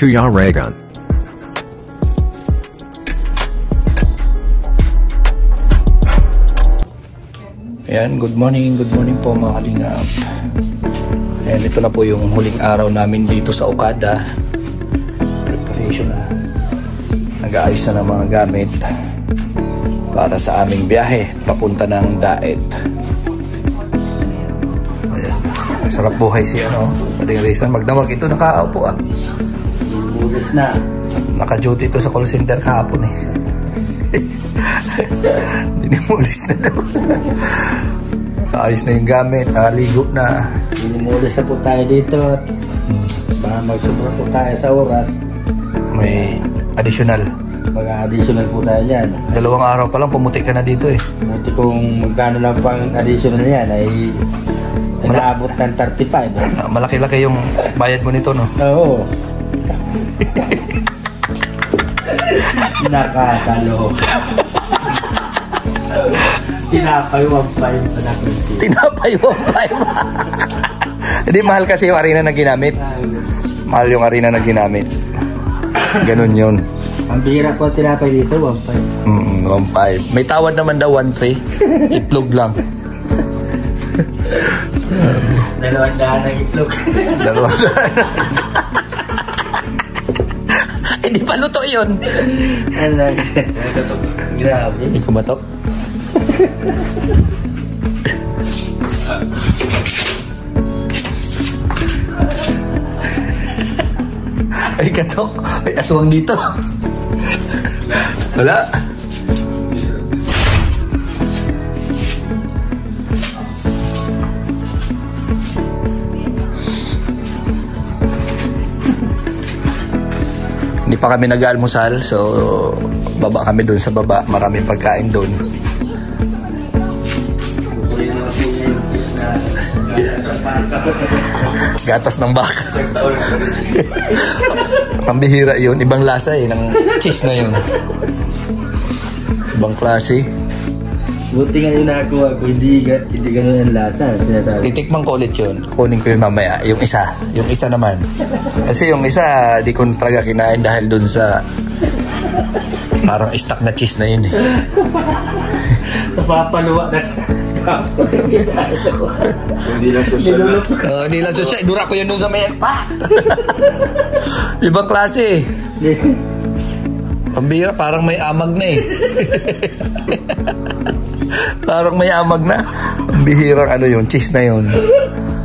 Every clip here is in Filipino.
Kuya Raygun. Ayan, good morning po mga kalingap. Ayan, ito na po yung huling araw namin dito sa Okada. Preparation na. Nag-aayos na ng mga gamit para sa aming biyahe papunta ng Daet. Ayan, sarap buhay si Paring Rizal. Magdamag ito, nakaupo Bulis na. Naka-duty ito sa call center kahapon Dinimulis na daw. Kaayos na yung gamit, nakaligo na. Dinimulis na po tayo dito at baka magsubra po tayo sa oras. May additional. Mag-additional po tayo dyan. 2 araw pa lang pumuti ka na dito Buti kung magkano lang pang additional yan ay nag-aabot ng 35 Malaki-laki yung bayad mo nito, no? Oo. Nakakalo. Tinapay 1.5 pa na. Tinapay 1.5. Hindi, mahal kasi yung arena na ginamit. Mahal yung arena na ginamit. Ganun yun. Ang bihira po tinapay dito, 1.5. 1.5. May tawad naman daw 1.3. Itlog lang. 200 ng itlog. 200. Hindi pa luto yun. Grabe. Hindi ko ba to? Ay, katok. May aswang dito. Wala. Hindi pa kami nag-almusal, so baba kami doon sa baba. Maraming pagkain doon. Gatas ng baka. Pambihira yun. Ibang lasa ng cheese na yun. Ibang klase. Buti nga yung nakakuha ko, hindi ganun ang lasa. Titikman ko ulit yun. Kunin ko yun mamaya. Yung isa naman. Kasi yung isa, di ko talaga kinain dahil dun sa parang stuck na cheese na yun Napapaluwa na. Hindi lang social. Hindi lang social. Dura ko yun dun sa mayan pa. Ibang klase. Pambira, parang may amag na Parang may amag na. Bihirang yun, cheese na yun.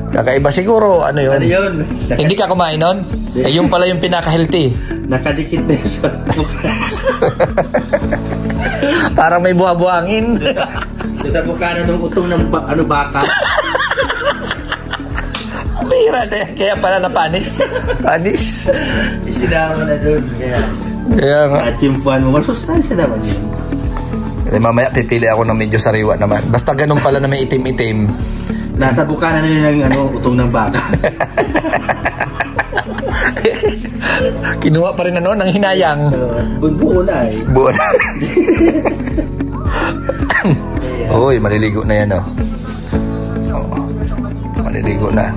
Kakaiba siguro, yun? Ano yun? Hindi ka kumain nun? Yung pala yung pinaka-healthy. Nakadikit na yun sa Parang may buha-buhangin. sa bukana ng utong ng baka. Bihira na yan. Kaya pala na panis. Panis. Isinama na doon. Kaya nga. Chimpuan mo. Masustansya naman yun. Mamaya pipili ako ng medyo sariwa naman. Basta ganun pala na may itim-itim. Nasa bukana na yun ng utong ng baka. Kinuha pa rin ng hinayang. Buo na Buo na. Uy, maliligo na yan maliligo na.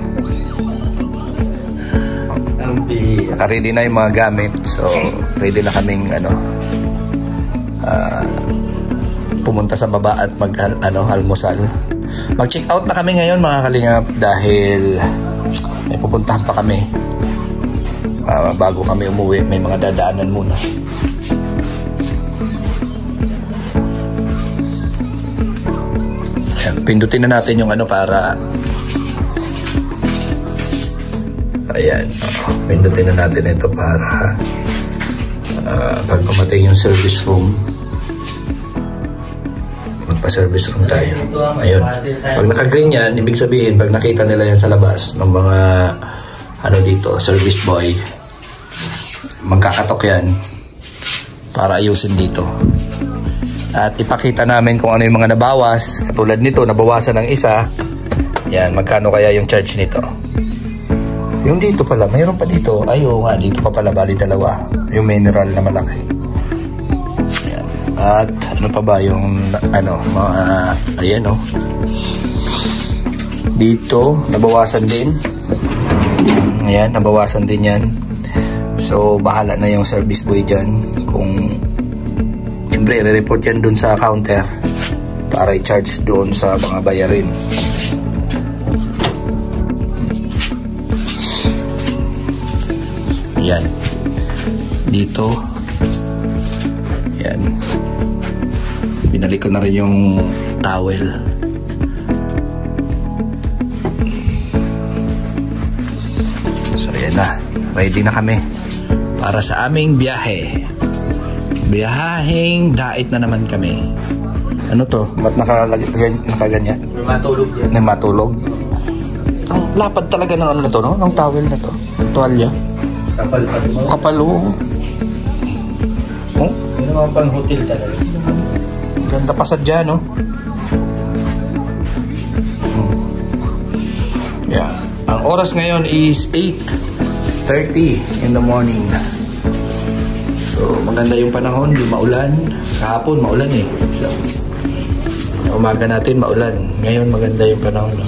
Naka-ready na yung mga gamit. So, ready na kaming pumunta sa baba at almusal. Mag-check out na kami ngayon mga kalingap dahil may pupuntahan pa kami. Bago kami umuwi, may mga dadaanan muna. Ayan, pindutin na natin yung para ayan, pindutin na natin ito para pag kumating yung service room, magpa-service room tayo. Ayun. Pag naka-green yan, ibig sabihin pag nakita nila yan sa labas ng mga dito, service boy, magkakatok yan para ayusin dito. At ipakita namin kung ano yung mga nabawas. Katulad nito, nabawasan ng isa. Yan, magkano kaya yung charge nito. Yung dito pala, mayroon pa dito. Ayaw nga, dito pa pala, bali 2. Yung mineral na malaki. Yan. At ano pa ba yung mga ayan dito, nabawasan din. Ayan, nabawasan din yan. So, bahala na yung service boy dyan. Kung, siyempre, re-report yan dun sa counter para i-charge doon sa mga bayarin. Yan. Dito. Yan. Binalik ko na rin yung towel. So, yan na. Ready na kami para sa aming biyahe. Biyaheng dait na naman kami. Ano to? Ba't nakaganyan? Matulog yan. Na matulog? Ang lapad talaga ng ano na to, no? Ng towel na to. Tuwalya. Kapal pa mo. Kapal, oh. Oh, Ano naman pang hotel talaga? ganda pa sadya, no? Yeah. Ang oras ngayon is 8:30 in the morning. So, maganda yung panahon, di maulan. Kahapon, maulan eh. So, umaga natin, maulan. Ngayon, maganda yung panahon, no?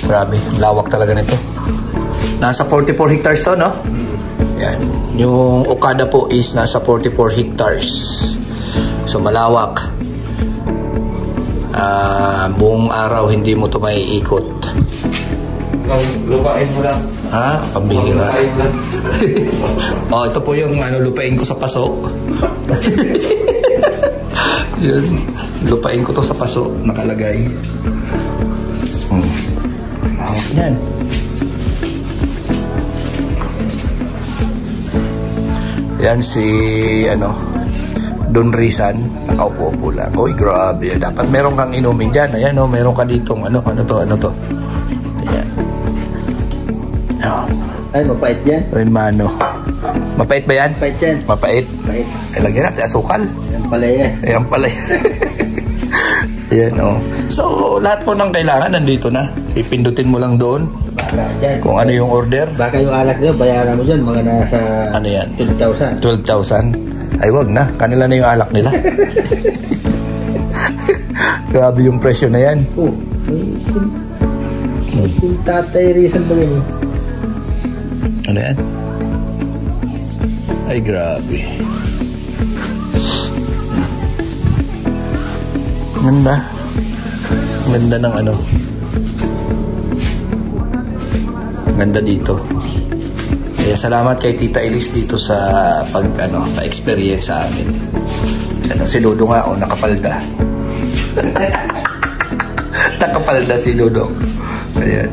Grabe, lawak talaga nito. Nasa 44 hectares to, no? Yan. Yung Okada po is nasa 44 hectares. So, malawak. Buong araw hindi mo ito maiikot. Lupain mo lang. Ha? Pambihira. Lupain mo lang. Oh, ito po yung lupain ko sa paso. Yun. Lupain ko to sa paso. Nakalagay. Yan. Yan si Don Rizan, nakaupo-upo lang. Uy, grabe. Dapat meron kang inumin dyan. Ayan, oh, meron ka ditong ano to. Ayan. Oh. Ay, mapait yan. Uy, mano. Mapait ba yan? Mapait yan. Mapait. Mapait. Ay, lagyan natin asukal. Yan pala yan. Ayan pala. Ayan, oh. So, lahat po ng kailangan nandito na. Ipindutin mo lang doon Baka dyan. kung ano yung order. Baka yung alak nyo, bayaran mo dyan. Mga nasa Ano yan? 12,000. 12,000. Ay, wag na. Kanila na yung alak nila. Grabe yung presyo na yan. Oh. Yung Tatay Rizal ba ganyan? Ano yan? Ay, grabe. Ganda. Ganda ng ano. Ganda dito. Kaya salamat kay Tita Elise dito sa pa-experience sa amin. Si Dodo nga, nakapalda. Nakapalda si Dodo. Ayan.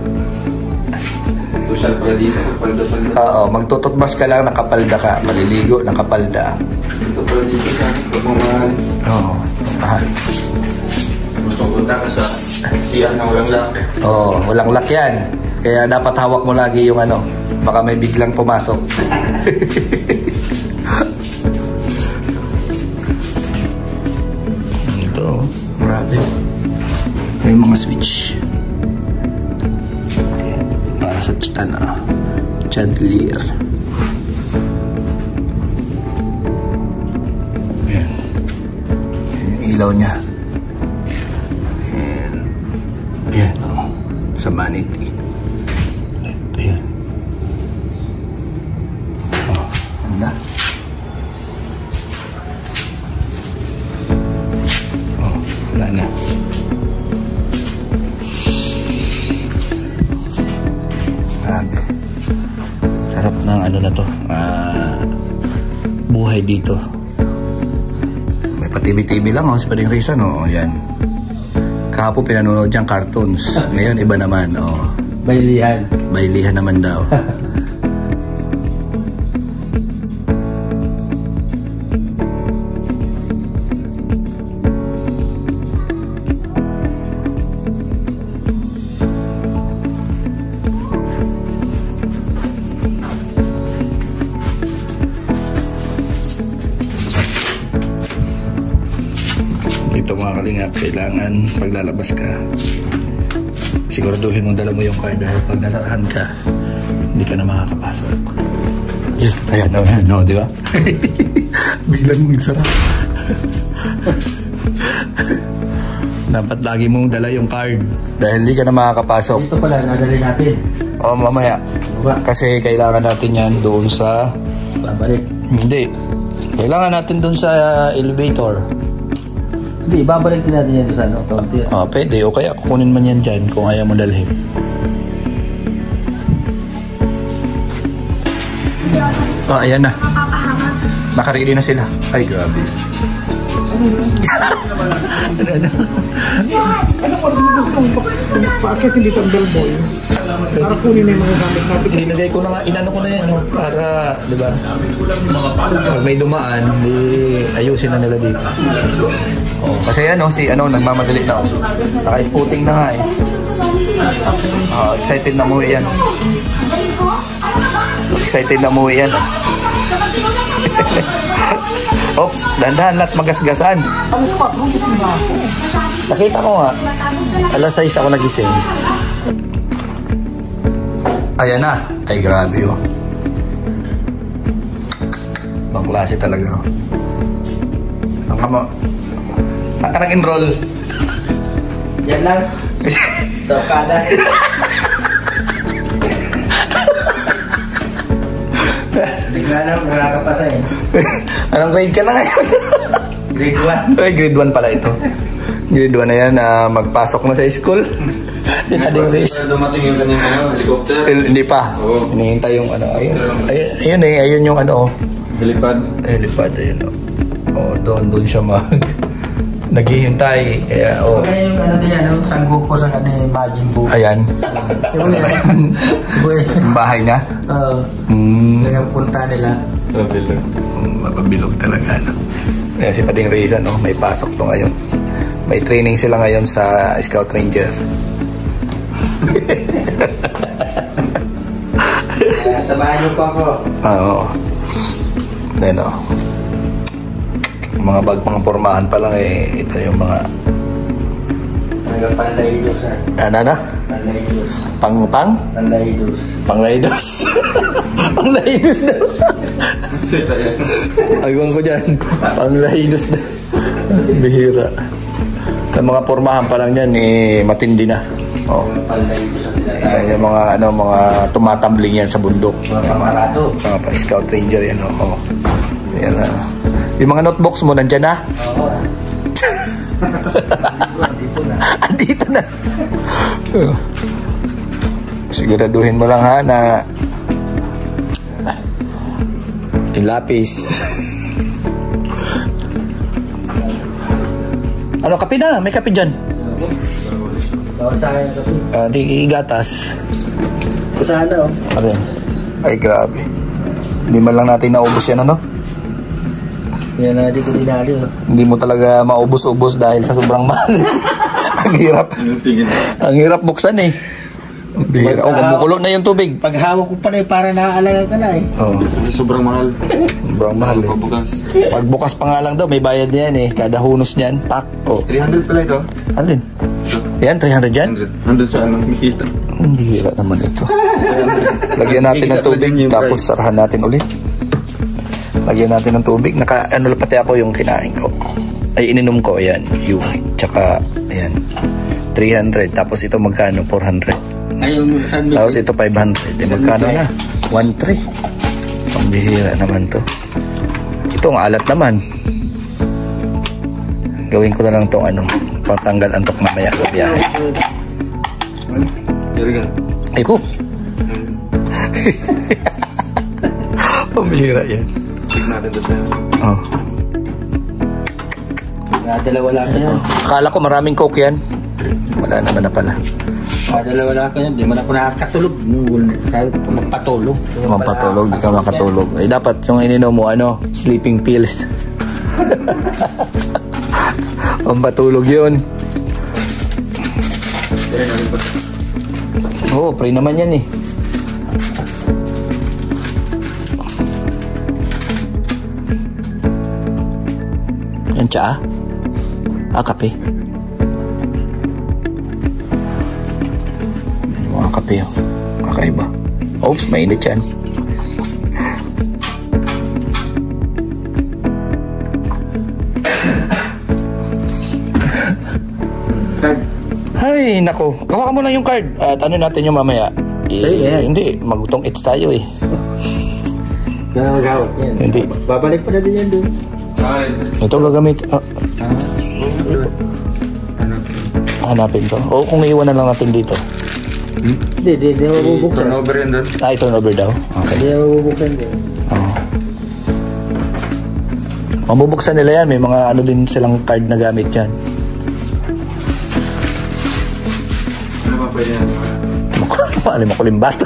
Social pala dito. Palda-palda. Oo, magtututbas ka lang, nakapalda ka. Maliligo, nakapalda. Dito pala dito sa pagmamahal. Oo, mahal. Gusto ko punta ka sa siyan na walang lock. Oo, walang lock yan. Kaya dapat hawak mo lagi yung baka may biglang pumasok. Ito, grabe. May mga switch. Ayan, para sa chandelier. Ayan. Yung ilaw niya. Ayan, sa vanity. Ayan. Na. Oh, wala na. Sarap ng na to. Buhay dito. May pa-TV-TV lang, sa Pading Rizal, Ayan. Kahapon pinanonood dyan cartoons. Ngayon, iba naman, Bailihan. Bailihan naman daw. Ito mga kalingap, kailangan paglalabas ka, siguraduhin mo dala mo yung card dahil pag nasarahan ka, hindi ka na makakapasok. Ayan, di ba? Biglang magsara. Dapat lagi mong dala yung card. Dahil hindi ka na makakapasok. Dito pala, nadali natin. O mamaya. Baba. Kasi kailangan natin yan doon sa... Babalik. Hindi. Kailangan natin doon sa elevator. Hindi, babalik din natin yan sa ano, counter. Pwede. O kaya kukunin man yan dyan kung ayaw mo dalhin. Ayan na. Nakaready na sila. Ay, grabe. Ano pa sa gusto mong paakitin dito ang bellboy? Para kunin na yung mga gamit natin. Nilagay ko na nga, inano ko na yan, no? Para, di ba? Pag may dumaan, di ayusin na nila dito. Oh, kasi ano, si ano, nagmamadali na. Naka-spooting na nga eh. Excited na umuwi yan. Excited na umuwi yan. Oops, dandahan lahat magasgasan. Alas 4, gising na ako. Nakita ko nga, alas 6 ako nagising. Ayan na. Ay, grabe oh. Bang klase talaga oh. Ang kama. Saan ka nag-enroll? Yan lang. Sa Okada. Hindi ko alam, nakakapasa eh. Anong grade ka na ngayon? Grade 1. Ay, grade 1 pala ito. Grade 1 na yan, magpasok na sa school. Sinading race. Dumating yung kanyang helicopter. Hindi pa. Oo. Hinihintay yung ano. Ayun eh, ayun yung ano. Helipad. Helipad, ayun o. Doon siya naghihintay. Kaya, Kaya yung ano niya, no? Sanggupo sa kanya, imagine po. Ayan. Yung bahay niya. Yung punta nila. Traveler. Mapabilog talaga. No? Kaya si Pading Reza, no? May pasok to ngayon. May training sila ngayon sa Scout Ranger. Samahan niyo po ako. Oo. Then, mga mga pormahan pa lang eh. Ito yung mga... Talagang panlaydos na. Ano? Panlaydos. Pang? Panlaydos. Panglaydos. Panglaydos daw. Sita yan. Agawin ko dyan. Panglaydos daw. Bihira. Sa mga pormahan pa lang yan eh, matindi na. Oh. Panlaydos ang tinatawag. Yung mga tumatambling yan sa bundok. Mga pamarado. Mga pa-scout ranger yan. Oh. Yan na. Yung mga notebooks mo, nandyan na? Oo. Dito na. Dito na. Siguraduhin mo lang ha na yung lapis. Ano, kape na? May kape dyan. Bawal sa akin kasi. Di gatas. Kusana oh. Ano? Ay, grabe. Hindi man lang natin naubos yan, ano? Yan na, di ko dinali oh. Hindi mo talaga maubos-ubos dahil sa sobrang mahal. Ang hirap. Ang hirap buksan eh. Bihira. Kumukulo na yung tubig. Pag hawak ko pala eh, para naaalala ka na eh. Oo. Kasi sobrang mahal. Sobrang mahal eh. Pagbukas. Pagbukas pa nga lang daw, may bayad na yan eh. Kada hunos niyan, pak. Oh. 300 pala ito. Alin? Yan, 300 dyan? 100 sa anong mikita. Hindi hira naman ito. Lagyan natin ng tubig, tapos sarahan natin ulit. Lagyan natin ng tubig. Ano pati ako yung kinain ko. Ay, ininom ko. Ayan, Unique. Tsaka, ayan, 300. Tapos ito magkano? 400. Ayun, saan mo? Tapos ito 500. Eh, magkano na? 1,300. Ang bihira naman to. Ito, ang alat naman. Gawin ko na lang itong pantanggal antok mamaya sa biyahe. Yari ka. Ay ko. Pamihira yan. Check natin ito sa'yo. Oh. Dalawa lang yan. Akala ko maraming coke yan. Wala naman na pala. Dalawa lang yan. Di mo na ako nakakatulog. Sabi ko magpatulog. Mampatulog, di ka makatulog. Eh dapat yung ininom mo, sleeping pills. Pampatulog yun. Oo, pre naman yan eh. Yan tsa kape. Mga kape oh. Kakaiba. Oops, mainit yan. Ay, nako. Gawa mo lang yung card. At ano natin yung mamaya? Hindi, magutong eats tayo eh. Kaya magawat yan. Hindi. Babalik pa natin yan doon. Ito gagamit. Hanapin to. O kung iiwan na lang natin dito. Hindi mabubuksan. Turnover yan doon. Turnover daw. Okay. Hindi mabubuksan din. Oo. Mabubuksan nila yan. May mga ano din silang card na gamit dyan. Ano ba pwede yan? Makulimbat.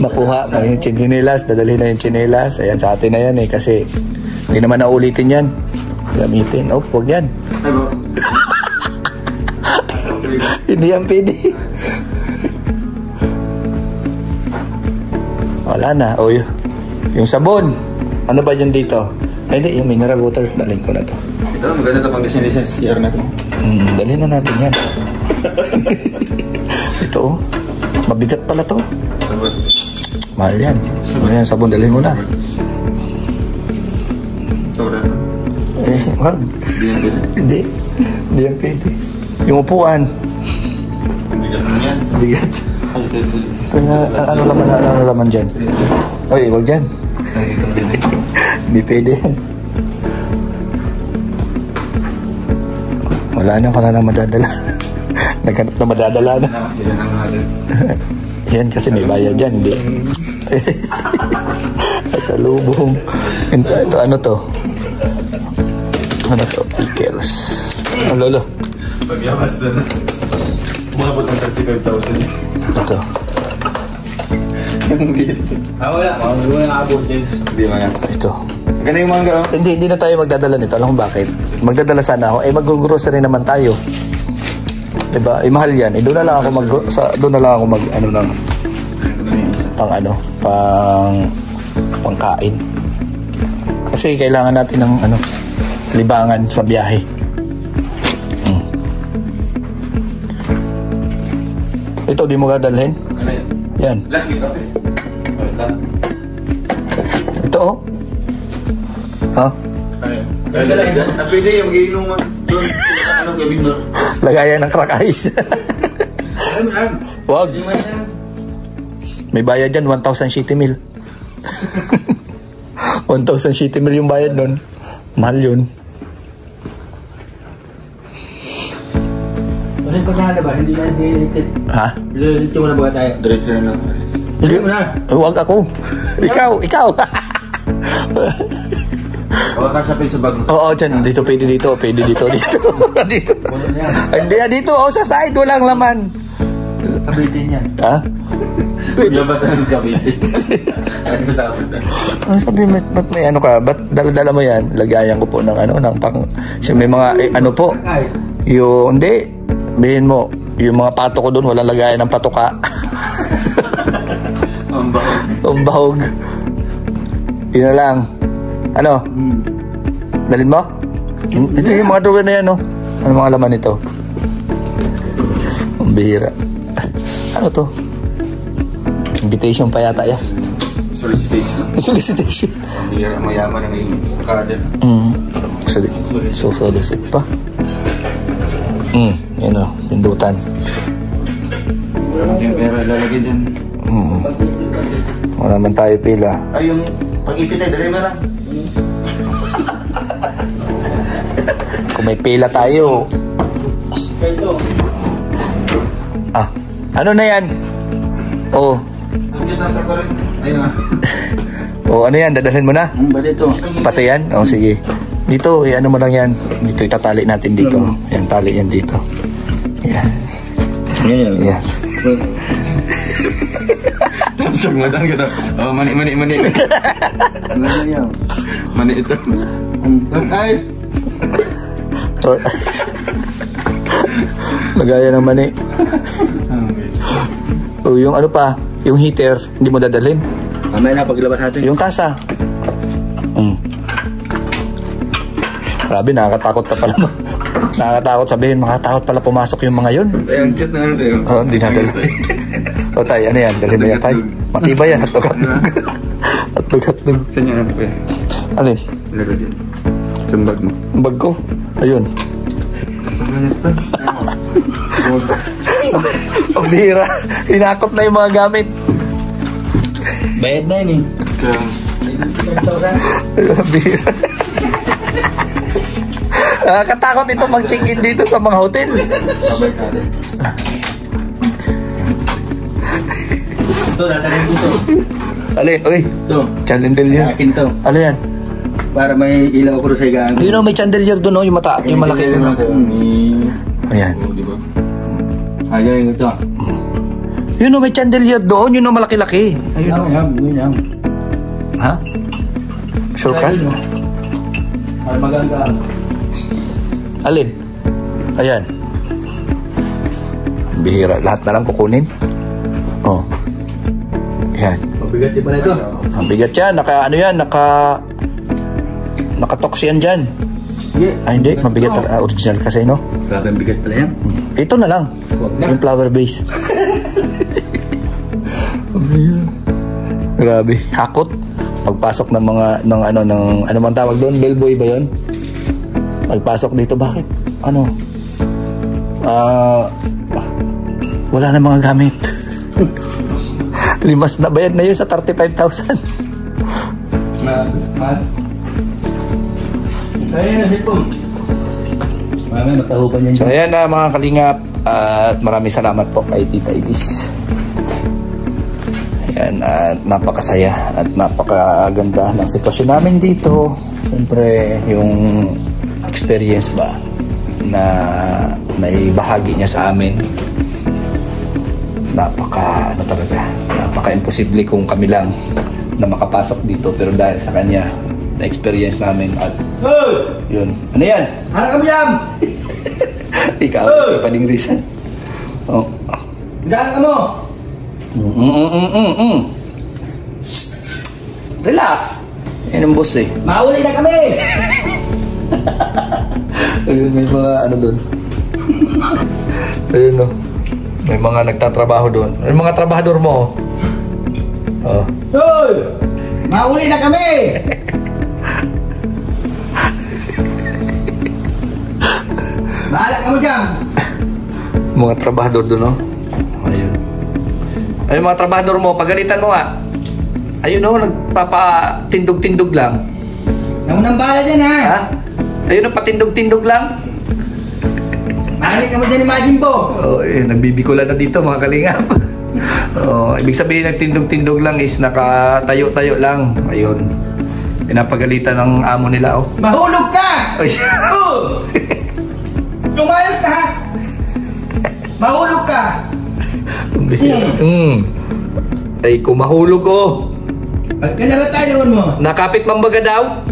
Makuha. Yung chinelas. Dadalhin na yung chinelas. Ayan, sa atin na yan eh. Kasi hindi naman naulitin yan. Gamitin. Oh, huwag yan. Ay ba? Hindi yan pwede. Wala na. O, yung sabon. Ano ba dyan dito? Ay, hindi. Yung mineral water. Dalhin ko na to. Ito, maganda ito pang lisensi sa CR na ito. Dalhin na natin yan. Ito, oh. Mabigat pala to. Sabon. Mahal yan. Ano yan, sabon. Dalhin mo na. Ito, wala ito. Wag. Hindi yan pwede. Hindi. Hindi yan pwede. Yung upuan. Bigat mo yan. Bigat. Ay, ito. Kaya, ano laman dyan? Oy, wag dyan. Hindi pwede yan. Wala na madadala. Naghanap na madadala na. Yan ang halin. Yan kasi may bayad dyan, hindi. Sa lubong. Ito, ano to? Ano to? Pickles. Ang lolo. Pagyamas na. Umabot ng 35,000. Ito. Wala. Wala abot din. Hindi man yan. Ito. Ganda yung mangga, oh. Hindi na tayo magdadala nito. Alam kung bakit? Magdadala sana ako. Mag-grocery naman tayo. Diba? Mahal yan. Doon na lang ako pangkain. Kasi kailangan natin ng libangan sa biyahe. Ito, di mo dadalhin? Ano yan? Yan. Lagi kape. Wala. Ito, oh. Ha? Ano yan? Pwede yung mag-iinuman doon. Anong gawin doon? Lagayan ng crack ice. Ano yan? Wag. Hindi man yan. May bayad dyan, 1,000 shitty mil. 1,000 shitty mil yung bayad nun. Mahal yun. Kasi pag nakalaba, hindi na nililit. Ha? Nililit mo na ba tayo? Diretso na lang. Hindi mo na. Huwag ako. Ikaw. Baka kasapin sa bag mo. Oo, dyan. Dito, pwede dito. Dito. Hindi, dito. Sa side. Walang laman. Kabitin yan. Ha? Paglabasan ng kabitin. Ano sa apat na? Sabi, ba't may ano ka? Ba't dala-dala mo yan? Lagayan ko po ng ng pang... Siya may mga, po. Hindi. Bihin mo, yung mga pato ko doon, walang lagayan ng patoka. Ang bahog. Ang bahog. Yun na lang. Ano? Dalhin mo? Ito yung mga drawer na yan, no? Ano mga laman nito? Ang bihira. Ano to? Invitation pa yata yan. Solicitation. Hindi mayaman na may kada. Solicit pa. Yan o, pindutan. Walang yung pera ilalagay dyan. Wala man tayo pila. Ay, yung pag-ipit ay dali mo lang. Kung may pila tayo. Ito. Ano na yan? Oh. Ang kita ko rin. Ayun nga. Oh, ano yan? Dadalhin mo na? Ang ba dito? Pati yan? Oh, sige. Dito, ano mo lang yan. Dito, itatali natin dito. Yan, tali yan dito. Yan. Yan. Check mo doon ka to. Oh, mani. Mani ito. Ay! Oh. Lagayan ng mani. Oh, yung ano pa, yung heater, hindi mo dadalhin. Mamaya na paglabas natin. Yung tasa. Grabe, nakakatakot ka pala. Nakakatakot sabihin, makatakot pala pumasok yung mga yun. Ay, ang cute na ano tayo. Oo, hindi natin. O tayo, ano yan? Dalhin mo yan tayo. Matibay yan, hatog-hatog. Hatog-hatog. Saan yan? Ano pa yan? Alin? Laro dyan. Sa bag mo. Bag ko. Ayun. Ang ganyan ito. Ang bihira. Hinakot na yung mga gamit. Bayad na yun eh. Ang bihira. Katakot ito mag-check-in dito sa mga hotel. Babay ka din. Ito, natalagay ko ito. Alin, uy. Ito. Chandelier yan. Akin to. Ano yan? Para may ilaw ko sa higaan. You know, may chandelier doon, oh, yung malaki. Ayan. Di ba? Ayun ito. You know, may chandelier doon, yun know, malaki-laki. Ayun, oh. Yan. Ha? Sure ka? Para maganda. Alin? Ayan. Bihira. Lahat na lang kukunin. Oh. Ayan. Mabigat din pala ito. Ang bigat yan. Nakatox yan dyan. Sige. Hindi. Mabigat. Original kasi, no? Grabe ang bigat pala yan. Ito na lang. Huwag na. Yung flower base. Grabe. Hakot. Pagpasok ng mga, ano man tawag doon? Bellboy ba yun? Pagpasok dito, bakit? Wala na mga gamit. Limas na bayad na yun sa 35,000. Mahal. Kaya na sipon. Mamaya matahupan yan. So ayan na mga kalingap. At maraming salamat po kay Tita Elise. Ayan, at napakasaya at napakaganda ng sitwasyon namin dito. Siyempre, yung experience ba na naibahagi niya sa amin, napaka-imposible kung kami lang na makapasok dito, pero dahil sa kanya na-experience namin at yun. Ano yan? Hanap kami yan! Ikaw, si Pading Rizal. Oh. Hanap ka mo! Relax. Yan ang boss eh. Mauli na kami! Ayun, may mga ano doon. Ayun no. May mga nagtatrabaho doon. May mga trabahador mo. Oh. Hoy! Mauli na kami! Bahala ka mo dyan! Mga trabahador doon, no? Ayun. Ayun, mga trabahador mo, pagalitan mo nga. Ayun, no? Nagpapatindog-tindog lang. Namunang bahala dyan ha! Ha? Ayun, no? Patindog-tindog lang. Mahalit ka mo dyan, imagine po! Oh, eh, nagbibikulan na dito, mga kalingap. Oh, ibig sabihin nagtindog-tindog lang is nakatayo-tayo lang. Ayun. Pinapagalitan ng amo nila, oh. Mahulog ka! Ay, Lumayot ka ha! Mahulog ka! Ay, kung mahulog, oh. At ganala tayo mo! Nakapit mambaga daw.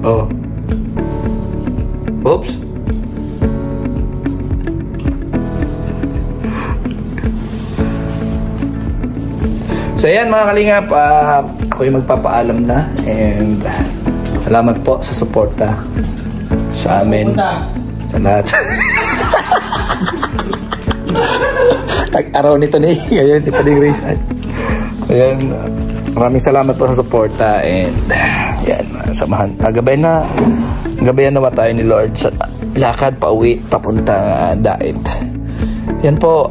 Oh. Oops. So ayan mga kalingap, ako yung magpapaalam na and salamat po sa suporta sa amin, sa lahat. Tag-araw nito ni ngayon, di pa din race. Ayan, maraming salamat po sa suporta and yan, samahan. Gabayan nawa tayo ni Lord sa lakad pa uwi papunta Daet. Yan po,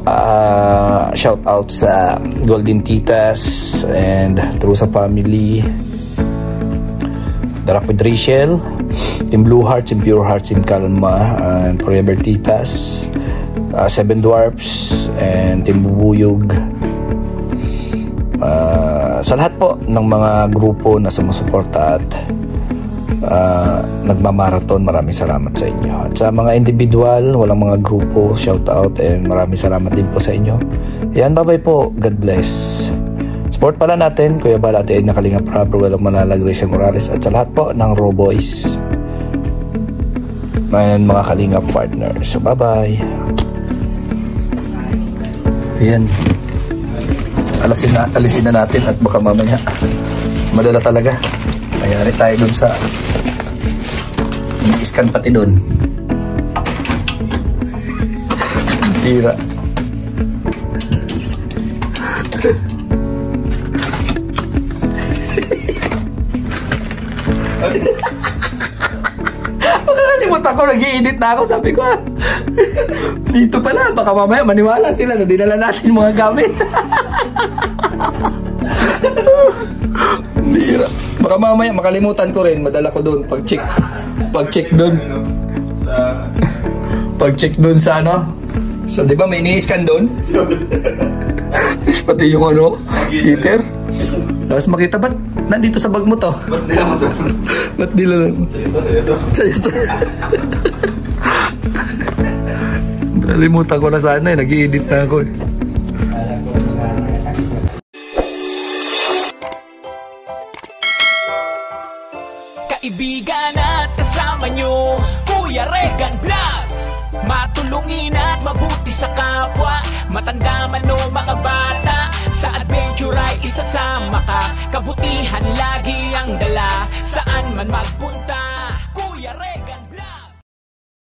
shout out sa Golden Titas and Trusa family, The Rock with Rachel, Team Blue Hearts, Team Pure Hearts, Team Kalma, and Forever Titas, Seven Dwarfs, and Team Bubuyog. Sa lahat po ng mga grupo na sumusuporta at nagmamarathon, maraming salamat sa inyo. At sa mga individual, walang mga grupo, shout out and maraming salamat din po sa inyo. Yan, bye bye po. God bless. Support pala natin Kuya Bal, Ate Edna, Kalinga Prab, Walang Malalag, Rachel Morales, at sa lahat po ng Raw Boys and mga Kalinga partners. So bye bye. Ayan, alisin na natin at baka mamaya madala talaga. Mayari tayo dun sa i-scan pati dun. Tira. Makakalimutan Nakalimutan ko, nag-i-edit na ako. Sabi ko, dito pala, baka mamaya maniwala sila na dinala natin mga gamit. Bira. Baka mamaya makalimutan ko rin, madala ko doon pag-check doon. Pag-check doon sa ano. So, di ba may ini-scan doon? Pati yung ano, heater. Tapos makita, ba't nandito sa bag mo to? Ba't nila mo to? Ba't nila lang? Sa'yo to. Nalimutan ko na sana eh. Nag-i-edit na ako eh. Kaibigan at kasama nyo, Kuya Regan Vlog. Matulungin at mabuti sa kapwa, matanda man o mga bata. Sa adventure ay isasama ka, kabutihan lagi ang dala, saan man magpunta.